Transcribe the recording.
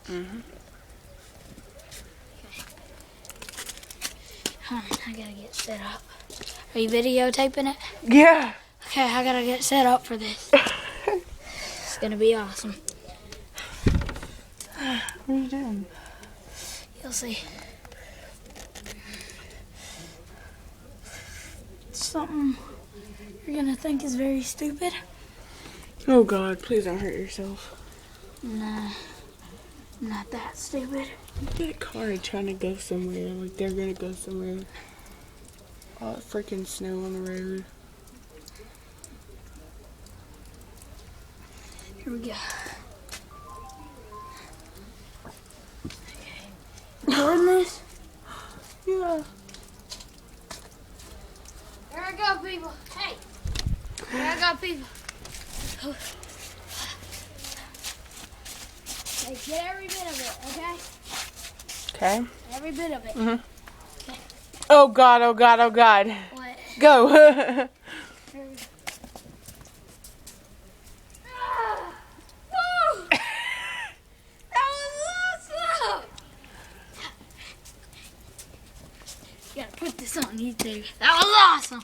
Mm-hmm. Okay. Hold on, I gotta get set up. Are you videotaping it? Yeah. Okay, I gotta get set up for this. It's gonna be awesome. What are you doing? You'll see. Something you're gonna think is very stupid. Oh God, please don't hurt yourself. Nah, not that stupid. That car trying to go somewhere, like they're gonna go somewhere. All that freaking snow on the road. Here we go. Okay. Recording this? Yeah. Here I go, people. Hey. Here I go, people. Hey, get every bit of it, okay? Okay. Every bit of it. Mhm. Okay. Oh God, oh God, oh God. What? Go. Here we go. Ah! Woo! That was awesome! You gotta put this on YouTube. That was awesome!